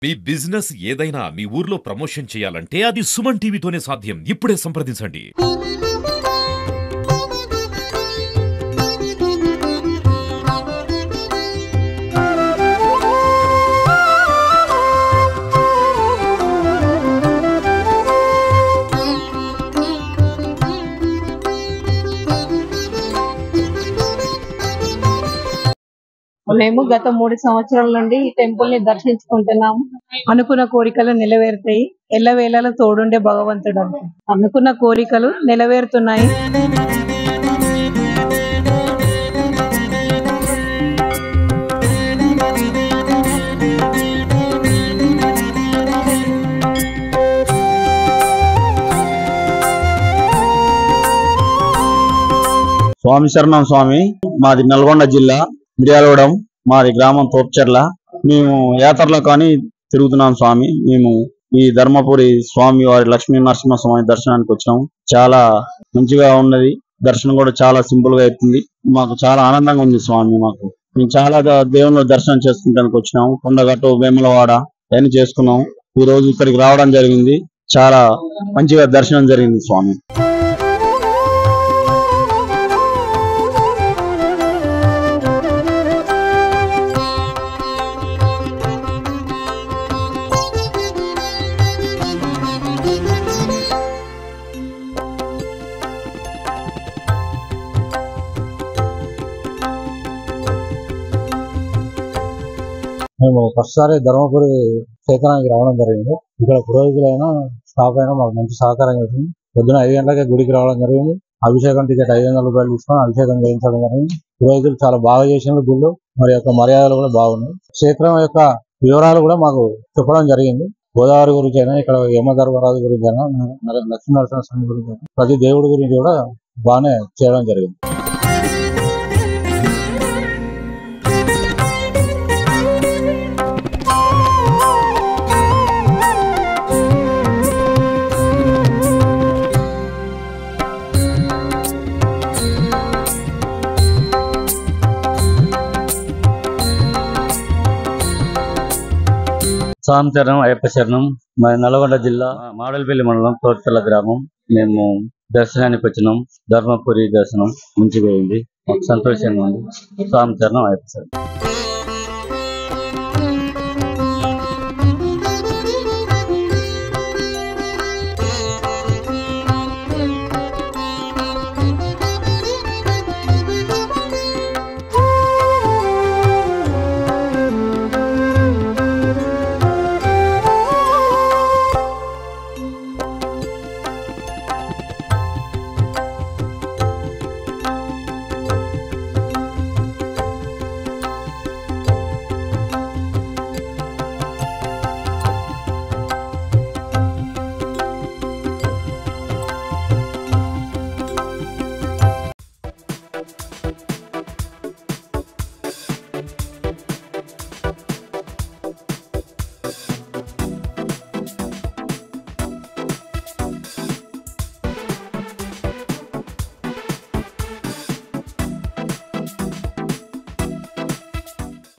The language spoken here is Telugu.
మీ బిజినెస్ ఏదైనా మీ ఊర్లో ప్రమోషన్ చేయాలంటే అది సుమన్ టీవీతోనే సాధ్యం. ఇప్పుడే సంప్రదించండి. మేము గత 3 సంవత్సరాల నుండి ఈ టెంపుల్ ని దర్శించుకుంటున్నాము. అనుకున్న కోరికలు నెరవేరుతాయి. ఎల్లవేళలా తోడుండే భగవంతుడు అంట. అనుకున్న కోరికలు నెరవేరుతున్నాయి. స్వామి శరణం స్వామి. మాది నల్గొండ జిల్లా మిర్యాలగూడెం. మాది గ్రామం తోప్చెర్ల. మేము యాత్రలో కానీ తిరుగుతున్నాం స్వామి. మేము ఈ ధర్మపురి స్వామి వారి లక్ష్మీ నరసింహ స్వామి దర్శనానికి వచ్చినాము. చాలా మంచిగా ఉన్నది. దర్శనం కూడా చాలా సింపుల్ గా అవుతుంది. మాకు చాలా ఆనందంగా ఉంది స్వామి. మేము చాలా దేవుళ్ళ దర్శనం చేసుకుంటానికి వచ్చినాము. కొండగట్టు, వేములవాడ అన్ని చేసుకున్నాము. ఈ రోజు ఇక్కడికి రావడం జరిగింది. చాలా మంచిగా దర్శనం జరిగింది స్వామి. మేము ఒకసారి ధర్మపురి క్షేత్రానికి రావడం జరిగింది. ఇక్కడ పురోహితులైనా స్టాఫ్ అయినా మాకు మంచి సహకారం చేసింది. పొద్దున 5 గంటలకే గుడికి రావడం జరిగింది. అభిషేకం టికెట్ 500 రూపాయలు తీసుకొని అభిషేకం చేయించడం జరిగింది. పురోహితులు చాలా బాగా చేసిన గుళ్ళు మరి యొక్క మర్యాదలు కూడా బాగున్నాయి. క్షేత్రం యొక్క వివరాలు కూడా మాకు చెప్పడం జరిగింది. గోదావరి గురించి అయినా, ఇక్కడ యమధర్మరాజు గురించి అయినా, లక్ష్మీనరసింహ స్వామి గురించి అయినా, ప్రతి దేవుడి గురించి కూడా బాగానే చేయడం జరిగింది. స్వామి చరణం, అయ్యప్ప చరణం. మా నల్గొండ జిల్లా మాడలపల్లి మండలం తోటపల్లి గ్రామం. మేము దర్శనానికి వచ్చినాం. ధర్మపురి దర్శనం మంచిగా ఉంది. మాకు సంతోషంగా ఉంది. స్వామి చరణం, అయ్యప్ప చరణం.